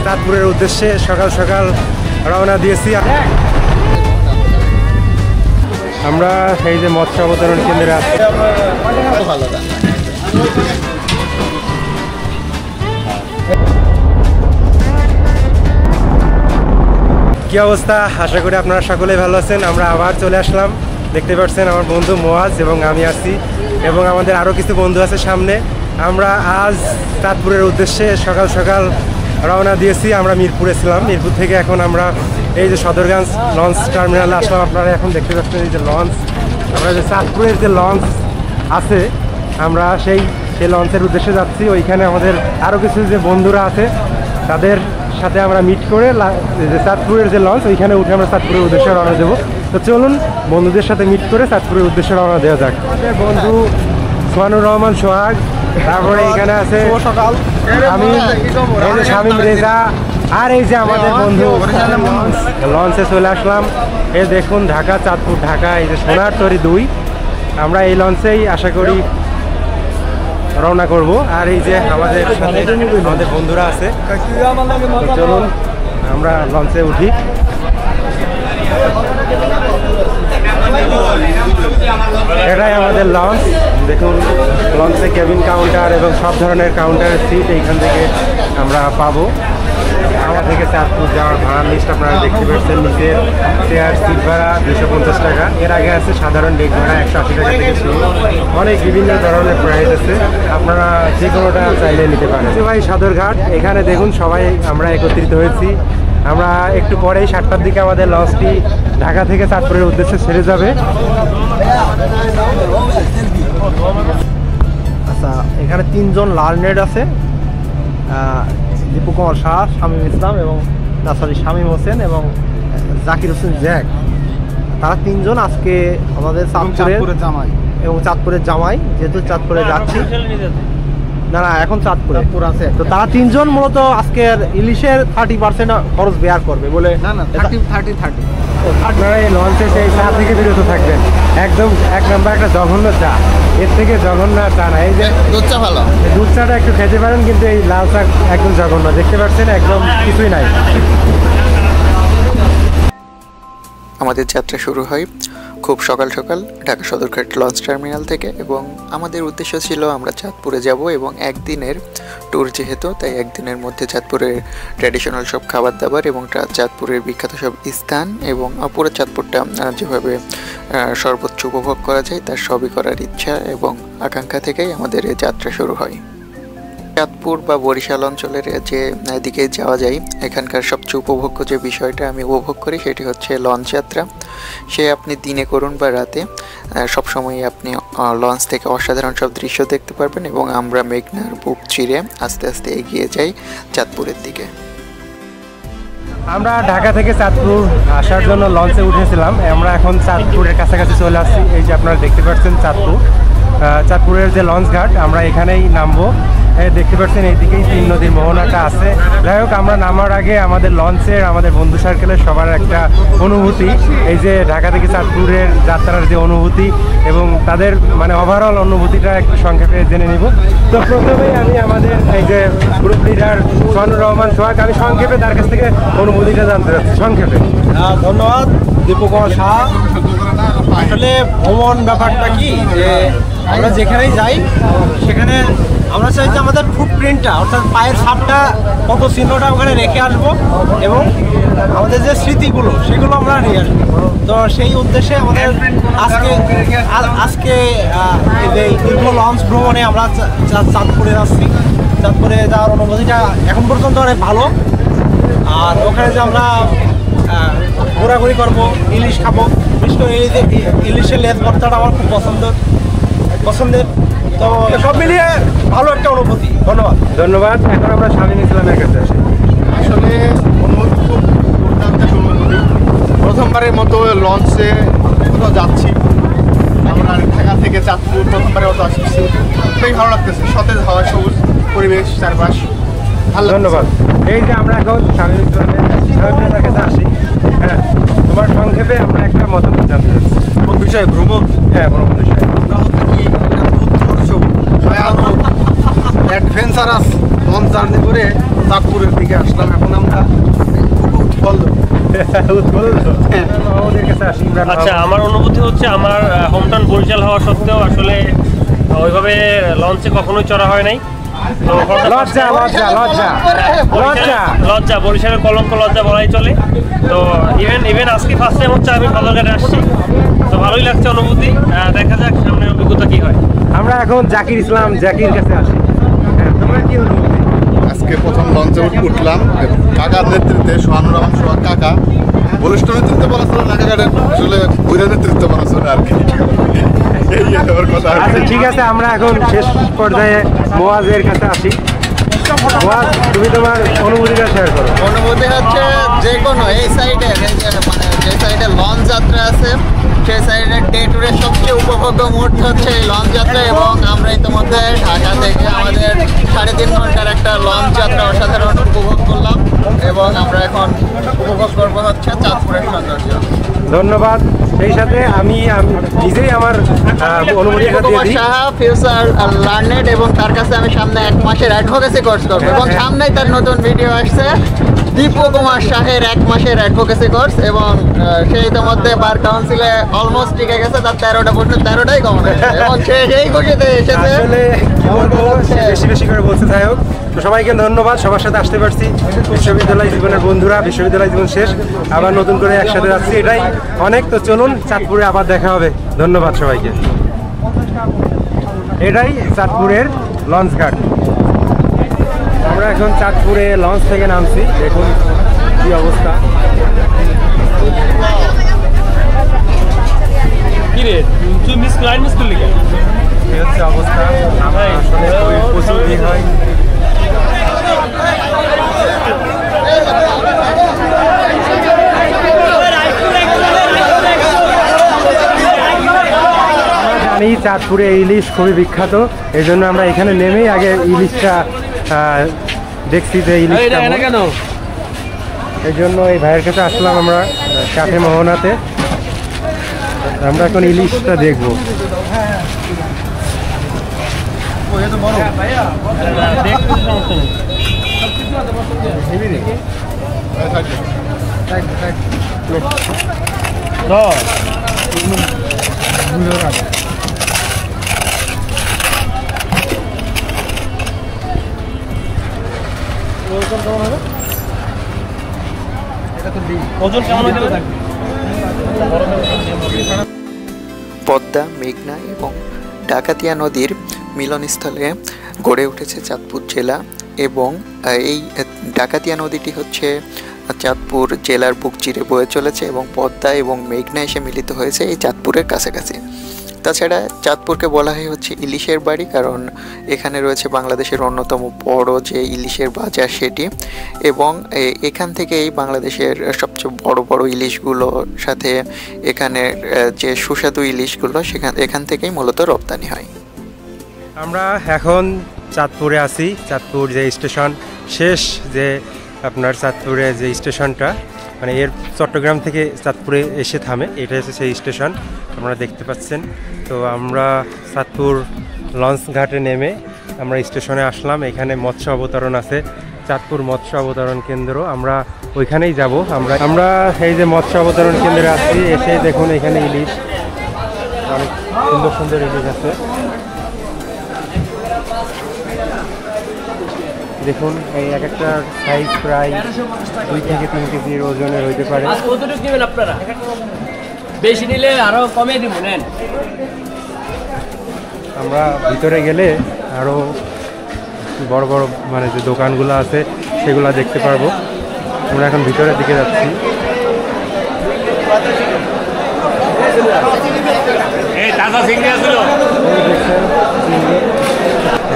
চাঁদপুরের উদ্দেশ্যে সকাল সকাল রওনা দিয়েছি। আমরা এই যে মৎস্য অবতরণ কেন্দ্রে আছি। কি অবস্থা? আশা করি আপনারা সকলেই ভালো আছেন। আমরা আবার চলে আসলাম। দেখতে পাচ্ছেন আমার বন্ধু মোয়াজ এবং আমি আছি, এবং আমাদের আরও কিছু বন্ধু আছে সামনে। আমরা আজ চাঁদপুরের উদ্দেশ্যে সকাল সকাল রওনা দিয়েছি। আমরা মিরপুরে ছিলাম, মিরপুর থেকে এখন আমরা এই যে সদরগঞ্জ লঞ্চ টার্মিনালে আসলাম। আপনারা এখন দেখতে পাচ্ছেন এই যে লঞ্চ, আমরা যে চাঁদপুরের যে লঞ্চ আছে, আমরা সেই লঞ্চের উদ্দেশ্যে যাচ্ছি। ওইখানে আমাদের আরও কিছু যে বন্ধুরা আছে তাদের সাথে আমরা মিট করে যে চাঁদপুরের যে লঞ্চ ওইখানে উঠে আমরা চাঁদপুরের উদ্দেশ্যে রওনা দেবো। তো চলুন বন্ধুদের সাথে মিট করে চাঁদপুরের উদ্দেশ্যে রওনা দেওয়া যাক। আমাদের বন্ধু সোহানুর রহমান সোহাগ, তারপরে এখানে আছে শামীম রেজা, আর এই যে আমাদের বন্ধু লঞ্চে চলে আসলাম। এই দেখুন ঢাকা চাঁদপুর ঢাকা, এই যে সোনার তরী 2, আমরা এই লঞ্চেই আশা করি রওনা করব। আর এই যে আমাদের সাথে আমাদের বন্ধুরা আছে, চলুন আমরা লঞ্চে উঠি। এটাই আমাদের লঞ্চ। দেখুন লঞ্চে কেবিন কাউন্টার এবং সব ধরনের কাউন্টারের সিট এইখান থেকে আমরা পাবো। আমার থেকে চাঁদপুর যাওয়ার ভাড়ার লিস্ট আপনারা দেখতে পাচ্ছেন। নিচের চেয়ার সিট ভাড়া 250 টাকা, এর আগে আছে সাধারণ ডেক ভাড়া 180 টাকা থেকে শুরু। অনেক বিভিন্ন ধরনের প্রাইস আছে, আপনারা যে কোনোটা চাইলে নিতে পারেন। ভাই সদরঘাট, এখানে দেখুন সবাই আমরা একত্রিত হয়েছি। আমরা একটু পরেই 7টার দিকে আমাদের লঞ্চটি ঢাকা থেকে চাঁদপুরের উদ্দেশ্যে ছেড়ে যাবে। আচ্ছা, এখানে 3 জন লার্নেড আছে, দীপু কুমার শাহ, শামীম ইসলাম এবং শামীম হোসেন এবং জাকির হোসেন জ্যাক। তারা 3 জন আজকে আমাদের চাঁদপুরের জামাই এবং চাঁদপুরের জামাই, যেহেতু চাঁদপুরে যাচ্ছি না এখন চাঁদপুর আছে, তো তারা 3 জন মূলত আজকের ইলিশের 30% খরচ বেয়ার করবে বলে। না 30 আপনারা এই লঞ্চে সেই চা থেকে বিরত থাকবেন। একদম 1 নম্বর একটা জঘন্য চা, এর থেকে জঘন্য চা না। এই যে দুধ চা ভালো, দুধ চাটা একটু খেতে পারেন, কিন্তু এই লাল চা একদম জঘন্য। দেখতে পাচ্ছেন একদম কিছুই নাই। আমাদের যাত্রা শুরু হয় খুব সকাল সকাল ঢাকা সদরঘাট লঞ্চ টার্মিনাল থেকে, এবং আমাদের উদ্দেশ্য ছিল আমরা চাঁদপুরে যাব, এবং একদিনের ট্যুর যেহেতু, তাই একদিনের মধ্যে চাঁদপুরের ট্র্যাডিশনাল সব খাবার দাবার এবং চাঁদপুরের বিখ্যাত সব স্থান এবং পুরো চাঁদপুরটা যেভাবে সর্বোচ্চ উপভোগ করা যায় তার সবই করার ইচ্ছা এবং আকাঙ্ক্ষা থেকেই আমাদের এই যাত্রা শুরু হয়। চাঁদপুর বা বরিশাল অঞ্চলের যে দিকে যাওয়া যায়, এখানকার সবচেয়ে উপভোগ্য যে বিষয়টা আমি উপভোগ করি সেটি হচ্ছে লঞ্চ যাত্রা। সে আপনি দিনে করুন বা রাতে, সবসময় আপনি লঞ্চ থেকে অসাধারণ সব দৃশ্য দেখতে পারবেন, এবং আমরা মেঘনার বুক চিরে আস্তে আস্তে এগিয়ে যাই চাঁদপুরের দিকে। আমরা ঢাকা থেকে চাঁদপুর আসার জন্য লঞ্চে উঠেছিলাম। আমরা এখন চাঁদপুরের কাছাকাছি চলে আসছি। এই যে আপনারা দেখতে পাচ্ছেন চাঁদপুরের যে লঞ্চ ঘাট, আমরা এখানেই নামবো। দেখতে পাচ্ছেন এইদিকেই 3 নদীর মোহনাটা আছে। যাই হোক, আমরা নামার আগে আমাদের লঞ্চের, আমাদের বন্ধু সার্কেলের সবার একটা অনুভূতি, এই যে ঢাকা থেকে চাঁদপুরের যাত্রার যে অনুভূতি এবং তাদের মানে ওভারঅল অনুভূতিটা একটু সংক্ষেপে জেনে নিব। তো প্রথমেই আমি আমাদের এই যে গ্রুপ লিডার সোহানুর রহমান সোহাগ, আমি সংক্ষেপে তার কাছ থেকে অনুভূতিটা জানতে চাচ্ছি সংক্ষেপে। ধন্যবাদ দীপু কুমার শাহ। আসলে ভ্রমণ ব্যাপারটা কি, যে আমরা যেখানেই যাই সেখানে আমরা চাই যে আমাদের ফুটপ্রিন্টটা, অর্থাৎ পায়ের ছাপটা, কত চিহ্নটা ওখানে রেখে আসবো, এবং আমাদের যে স্মৃতিগুলো সেগুলো আমরা নিয়ে আসবো। তো সেই উদ্দেশ্যে আমাদের আজকে এই দীর্ঘ লঞ্চ ভ্রমণে আমরা চাঁদপুরে আসছি। চাঁদপুরে যাওয়ার অনুভূতিটা এখন পর্যন্ত অনেক ভালো। আর ওখানে যে আমরা ঘোরাঘুরি করবো, ইলিশ খাবো, বিশেষ করে এই যে ইলিশের লেজ ভর্তাটা আমার খুব পছন্দের। তো সব মিলিয়ে ভালো একটা অনুভূতি। ধন্যবাদ। এখন আমরা শামীম ইসলামের কাছে আসি। আসলে অনুভূতি খুব দুর্দান্ত অনুভূতি। প্রথমবারের মতো লঞ্চে কোথাও যাচ্ছি, আমরা ঢাকা থেকে চাঁদপুর প্রথমবারের মতো আসছি। খুবই ভালো লাগতেছে, সতেজ হাওয়া, সবুজ পরিবেশ, চারপাশ ভালো। ধন্যবাদ। এই যে আমরা এখন শামীম ইসলামের কাছে আসি। হ্যাঁ, তোমার সংক্ষেপে আমরা একটা মতামত জানতে চাচ্ছি। কোন বিষয়ে? ভ্রমণ। হ্যাঁ, ভ্রমণ বিষয়ে। অ্যাডভেঞ্চারাস লঞ্চ জার্নি করে চাঁদপুরের দিকে আসলাম। এখন আমরা আচ্ছা, আমার অনুভূতি হচ্ছে আমার হোমটাউন বরিশাল হওয়া সত্ত্বেও আসলে ওইভাবে লঞ্চে কখনোই চড়া হয় নাই। তো লজ্জা, বরিশালের কলঙ্ক লজ্জা বলাই চলে। তো ইভেন আজকে ফার্স্ট টাইম হচ্ছে আমি সদরঘাটে আসছি, তো ভালোই লাগছে অনুভূতি। দেখা যাক সামনের অভিজ্ঞতা কি হয়। আমরা এখন জাকির কাছে আসি। তোমার কি অনুভূতি? আজকে প্রথম লঞ্চে উঠলাম কাকার নেতৃত্বে, সোহানুর রহমান সোহাগ কাকা। বলিষ্ঠ নেতৃত্ব বলা ছিল না, কাকারের আসলে বৈরা নেতৃত্ব বলা ছিল আর কি। আচ্ছা ঠিক আছে, আমরা এখন শেষ পর্যায়ে মোয়াজের কাছে আসি। মোয়াজ, তুমি তোমার অনুভূতিটা শেয়ার করো। অনুভূতি হচ্ছে যে কোনো এই সাইডে মানে যে সাইডে লঞ্চ যাত্রা আছে সেই সাইডের ডে টুরের সবচেয়ে উপভোগ্য মুহূর্ত হচ্ছে এই লঞ্চ যাত্রা। এবং আমরা ইতিমধ্যে ঢাকা থেকে আমাদের 3.5 ঘন্টার একটা লঞ্চ যাত্রা অসাধারণ উপভোগ করলাম এবং আমরা এখন উপভোগ করবো হচ্ছে চাঁদপুরের সৌন্দর্য। ধন্যবাদ। সেই সাথে আমি নিজেই আমার অনুভূতিটা দিয়ে দিই। সাহা ফিউচার লার্নেড, এবং তার কাছে আমি সামনে 1 মাসের অ্যাডভোকেসি কোর্স করবো এবং সামনেই তার নতুন ভিডিও আসছে দীপু কুমার শাহের 1 মাসের অ্যাডভোকেসি কোর্স। এবং সে ইতিমধ্যে বার কাউন্সিলে অলমোস্ট টিকে গেছে, তার 13টা প্রশ্ন 13টাই কমন হয়েছে এবং সে সেই খুশিতে এসেছে। আসলে কি বলবো, বেশি বেশি করে বলতে যাই হোক। তো সবাইকে ধন্যবাদ, সবার সাথে আসতে পারছি। বিশ্ববিদ্যালয় জীবনের বন্ধুরা, বিশ্ববিদ্যালয় জীবন শেষ, আবার নতুন করে একসাথে যাচ্ছি, এটাই অনেক। তো চলুন চাঁদপুরে আবার দেখা হবে। ধন্যবাদ সবাইকে। এটাই চাঁদপুরের লঞ্চ ঘাট। আমরা এখন চাঁদপুরে লঞ্চ থেকে নামছি, দেখুন কি অবস্থা। এই হচ্ছে অবস্থা। আসলে প্রচুর ভিড় হয়। জানি চাঁদপুরে ইলিশ খুবই বিখ্যাত, এই জন্য আমরা এখানে নেমেই আগে ইলিশটা দেখছি যে ইলিশ কেন। এই জন্য এই ভাইয়ের কাছে আসলাম আমরা ক্যাফে মোহনাতে। আমরা এখন ইলিশটা দেখবো। ওজন কেমন হতে পারে? পদ্মা, মেঘনা এবং ডাকাতিয়া নদীর মিলনস্থলে গড়ে উঠেছে চাঁদপুর জেলা। এবং এই ডাকাতিয়া নদীটি হচ্ছে চাঁদপুর জেলার বুক চিরে বয়ে চলেছে এবং পদ্মা এবং মেঘনা এসে মিলিত হয়েছে এই চাঁদপুরের কাছাকাছি। তাছাড়া চাঁদপুরকে বলা হয় হচ্ছে ইলিশের বাড়ি, কারণ এখানে রয়েছে বাংলাদেশের অন্যতম বড় যে ইলিশের বাজার সেটি। এবং এখান থেকেই বাংলাদেশের সবচেয়ে বড় বড় ইলিশগুলোর সাথে এখানের যে সুস্বাদু ইলিশগুলো এখান থেকেই মূলত রপ্তানি হয়। আমরা এখন চাঁদপুরে আছি। চাঁদপুর যে স্টেশন শেষ, যে আপনার চাঁদপুরে যে স্টেশনটা মানে এর চট্টগ্রাম থেকে চাঁদপুরে এসে থামে, এটা হচ্ছে সেই স্টেশন আপনারা দেখতে পাচ্ছেন। তো আমরা চাঁদপুর লঞ্চ ঘাটে নেমে আমরা স্টেশনে আসলাম। এখানে মৎস্য অবতরণ আছে, চাঁদপুর মৎস্য অবতরণ কেন্দ্র, আমরা ওইখানেই যাব। আমরা এই যে মৎস্য অবতরণ কেন্দ্রে আসছি, এসে দেখুন এখানে ইলিশ, অনেক সুন্দর সুন্দর ইলিশ আছে। দেখুন এই এক একটা সাইজ প্রায় 2 থেকে 3 কেজির ওজনের হইতে পারে। কতটুকু নেবেন আপনারা? বেশি নিলে আরো কমে দিব। নেন, আমরা ভিতরে গেলে আরো বড় বড় মানে যে দোকানগুলো আছে সেগুলো দেখতে পারবো। আমরা এখন ভিতরের দিকে যাচ্ছি।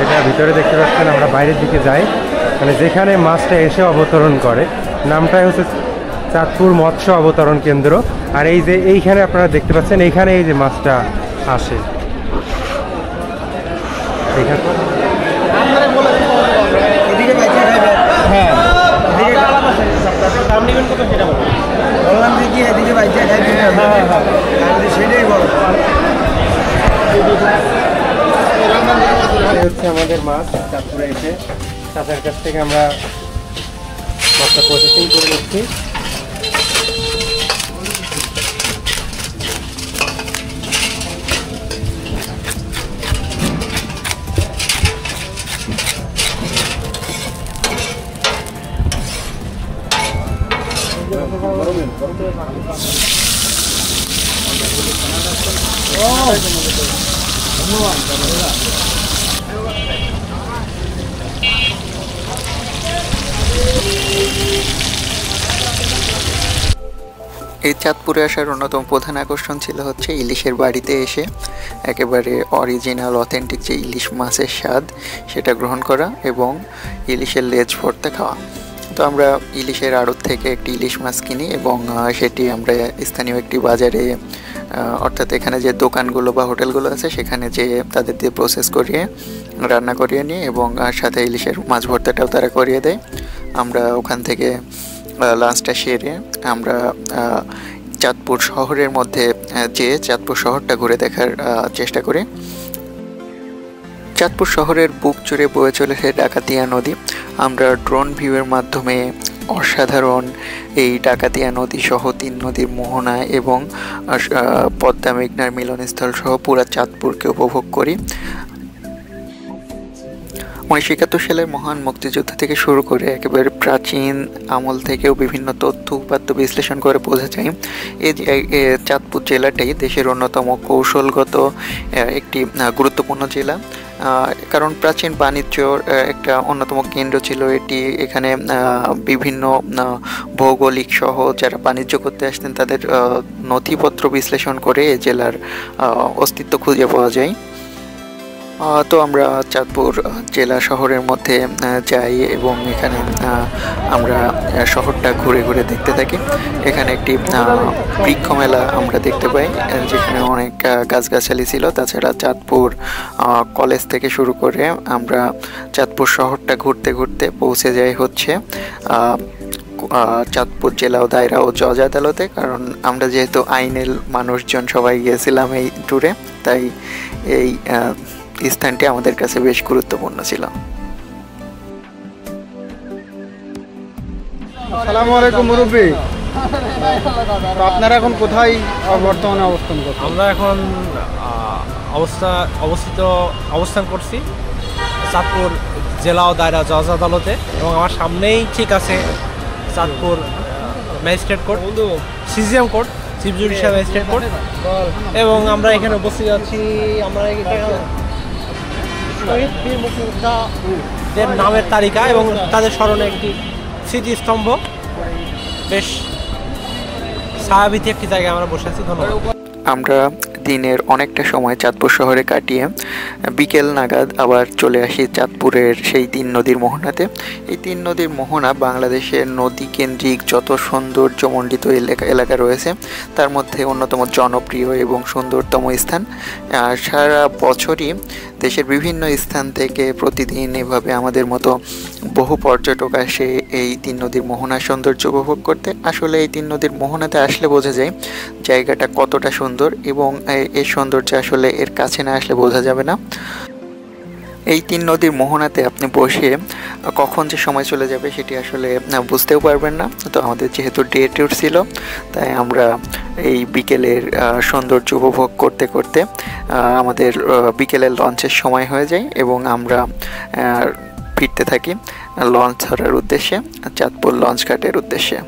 এটা ভিতরে দেখতে পাচ্ছেন। আমরা বাইরের দিকে যাই, মানে যেখানে মাছটা এসে অবতরণ করে, নামটাই হচ্ছে চাঁদপুর মৎস্য অবতরণ কেন্দ্র। আর এই যে এইখানে আপনারা দেখতে পাচ্ছেন, এইখানে এই যে মাছটা আসে এখানে। হ্যাঁ, সেটাই বলো। হচ্ছে আমাদের মাছ চাঁদপুরে এসে চাচার কাছ থেকে আমরা মাছটা প্রসেসিং করে নিচ্ছি। এই চাঁদপুরে আসার অন্যতম প্রধান আকর্ষণ ছিল হচ্ছে ইলিশের বাড়িতে এসে একেবারে অরিজিনাল অথেন্টিক যে ইলিশ মাছের স্বাদ সেটা গ্রহণ করা এবং ইলিশের লেজ ভর্তা খাওয়া। তো আমরা ইলিশের আড়ত থেকে একটি ইলিশ মাছ কিনি এবং সেটি আমরা স্থানীয় একটি বাজারে অর্থাৎ এখানে যে দোকানগুলো বা হোটেলগুলো আছে সেখানে যে তাদের দিয়ে প্রসেস করিয়ে রান্না করিয়ে নিই এবং সাথে ইলিশের মাছ ভর্তাটাও তারা করিয়ে দেয়। আমরা ওখান থেকে লাঞ্চটা সেরে আমরা চাঁদপুর শহরের মধ্যে যেয়ে চাঁদপুর শহরটা ঘুরে দেখার চেষ্টা করি। চাঁদপুর শহরের বুক জুড়ে বয়ে চলেছে ডাকাতিয়া নদী। আমরা ড্রোন ভিউয়ের মাধ্যমে অসাধারণ এই ডাকাতিয়া নদী সহ 3 নদীর মোহনা এবং পদ্মা মেঘনার মিলনস্থল সহ পুরা চাঁদপুরকে উপভোগ করি। 1971 সালের মহান মুক্তিযুদ্ধ থেকে শুরু করে একেবারে প্রাচীন আমল থেকেও বিভিন্ন তথ্য উপাত্ত বিশ্লেষণ করে বোঝা যায় এই চাঁদপুর জেলাটাই দেশের অন্যতম কৌশলগত একটি গুরুত্বপূর্ণ জেলা। কারণ প্রাচীন বাণিজ্যর একটা অন্যতম কেন্দ্র ছিল এটি। এখানে বিভিন্ন ভৌগোলিক সহ যারা বাণিজ্য করতে আসতেন তাদের নথিপত্র বিশ্লেষণ করে এই জেলার অস্তিত্ব খুঁজে পাওয়া যায়। তো আমরা চাঁদপুর জেলা শহরের মধ্যে যাই এবং এখানে আমরা শহরটা ঘুরে ঘুরে দেখতে থাকি। এখানে একটি বৃক্ষ মেলা আমরা দেখতে পাই যেখানে অনেক গাছগাছালি ছিল। তাছাড়া চাঁদপুর কলেজ থেকে শুরু করে আমরা চাঁদপুর শহরটা ঘুরতে ঘুরতে পৌঁছে যাই হচ্ছে চাঁদপুর জেলা ও দায়রা ও জজ আদালতে। কারণ আমরা যেহেতু আইনের মানুষজন সবাই গিয়েছিলাম এই ট্যুরে, তাই এই স্থানটি আমাদের কাছে বেশ গুরুত্বপূর্ণ ছিল। আসসালামু আলাইকুম মুরব্বী। তো আপনারা এখন কোথায় বর্তমানে অবস্থান করছেন? আমরা এখন অবস্থান করছি চাঁদপুর জেলা ও দায়রা জজ আদালতে এবং আমার সামনেই ঠিক আছে Chandpur magistrate court, CGM court, chief judicial magistrate court এবং আমরা এখানে উপস্থিত আছি। আমরা শহীদ বীর মুক্তিযোদ্ধাদের নামের তালিকা এবং তাদের স্মরণে একটি স্মৃতিস্তম্ভ, বেশ ছায়াবীথি একটি জায়গায় আমরা বসে আছি। ধন্যবাদ। আমরা দিনের অনেকটা সময় চাঁদপুর শহরে কাটিয়ে বিকেল নাগাদ আবার চলে আসি চাঁদপুরের সেই 3 নদীর মোহনাতে। এই 3 নদীর মোহনা বাংলাদেশের নদী কেন্দ্রিক যত সৌন্দর্যমণ্ডিত এলাকা রয়েছে তার মধ্যে অন্যতম জনপ্রিয় এবং সুন্দরতম স্থান। সারা বছরই দেশের বিভিন্ন স্থান থেকে প্রতিদিন এভাবে আমাদের মতো বহু পর্যটক আসে এই 3 নদীর মোহনার সৌন্দর্য উপভোগ করতে। আসলে এই 3 নদীর মোহনাতে আসলে বোঝা যায় জায়গাটা কতটা সুন্দর এবং এই সৌন্দর্য আসলে এর কাছে না আসলে বোঝা যাবে না। এই 3 নদীর মোহনাতে আপনি বসে কখন যে সময় চলে যাবে সেটি আসলে বুঝতেও পারবেন না। তো আমাদের যেহেতু ডে ট্যুর ছিল তাই আমরা এই বিকেলের সৌন্দর্য উপভোগ করতে করতে আমাদের বিকেলের লঞ্চের সময় হয়ে যায় এবং আমরা ফিরতে থাকি লঞ্চ ধরার উদ্দেশ্যে, চাঁদপুর লঞ্চ ঘাটের উদ্দেশ্যে।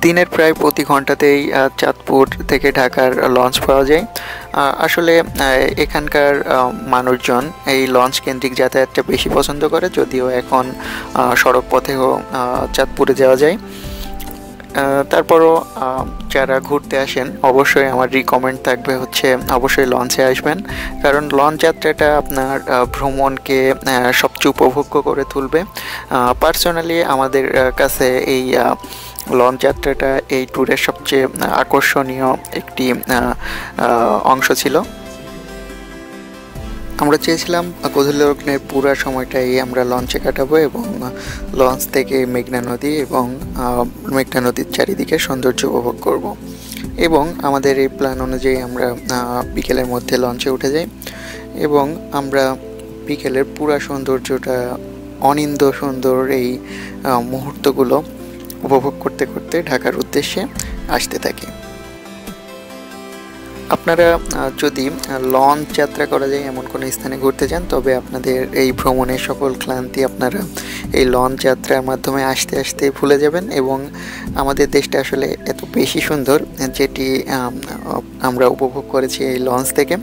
দিনের প্রায় প্রতি ঘন্টাতেই চাঁদপুর থেকে ঢাকার লঞ্চ পাওয়া যায়। আসলে এখানকার মানুষজন এই লঞ্চ কেন্দ্রিক যাতায়াতটা বেশি পছন্দ করে, যদিও এখন সড়ক পথেও চাঁদপুরে যাওয়া যায়। তারপরও যারা ঘুরতে আসেন অবশ্যই আমার রিকমেন্ড থাকবে হচ্ছে অবশ্যই লঞ্চে আসবেন, কারণ লঞ্চ যাত্রাটা আপনার ভ্রমণকে সবচেয়ে উপভোগ্য করে তুলবে। পার্সোনালি আমাদের কাছে এই লঞ্চ যাত্রাটা এই ট্যুরের সবচেয়ে আকর্ষণীয় একটি অংশ ছিল। আমরা চেয়েছিলাম গোধূলিলগ্নের পুরো সময়টাই আমরা লঞ্চে কাটাবো এবং লঞ্চ থেকে মেঘনা নদী এবং মেঘনা নদীর চারিদিকে সৌন্দর্য উপভোগ করব। এবং আমাদের এই প্ল্যান অনুযায়ী আমরা বিকেলের মধ্যে লঞ্চে উঠে যাই এবং আমরা বিকেলের পুরা সৌন্দর্যটা, অনিন্দ্য সুন্দর এই মুহূর্তগুলো উপভোগ করতে করতে ঢাকার উদ্দেশ্যে আসতে থাকি। আপনারা যদি লঞ্চ যাত্রা করা যায় এমন কোনো স্থানে ঘুরতে যান, তবে আপনাদের এই ভ্রমণের সকল ক্লান্তি আপনারা এই লঞ্চ যাত্রার মাধ্যমে আসতে আসতে ভুলে যাবেন। এবং আমাদের দেশটা আসলে এত বেশি সুন্দর, যেটি আমরা উপভোগ করেছি এই লঞ্চ থেকে,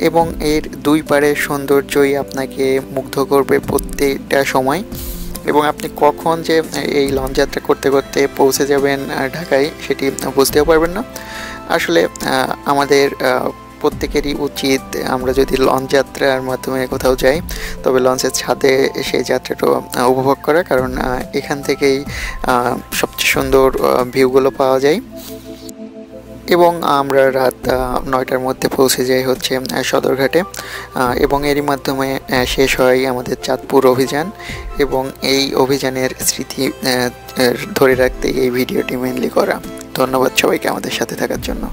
এবং এর দুই পাড়ের সৌন্দর্যই আপনাকে মুগ্ধ করবে প্রত্যেকটা সময়। এবং আপনি কখন যে এই লঞ্চ যাত্রা করতে করতে পৌঁছে যাবেন ঢাকায় সেটি বুঝতেও পারবেন না। আসলে আমাদের প্রত্যেকেরই উচিত, আমরা যদি লঞ্চ যাত্রার মাধ্যমে কোথাও যাই তবে লঞ্চের ছাদে সেই যাত্রাটা উপভোগ করা, কারণ এখান থেকেই সবচেয়ে সুন্দর ভিউগুলো পাওয়া যায়। এবং আমরা রাত 9টার মধ্যে পৌঁছে যাই হচ্ছে সদরঘাটে, এবং এরই মাধ্যমে শেষ হয় আমাদের চাঁদপুর অভিযান। এবং এই অভিযানের স্মৃতি ধরে রাখতে এই ভিডিওটি মেনলি করা। ধন্যবাদ সবাইকে আমাদের সাথে থাকার জন্য।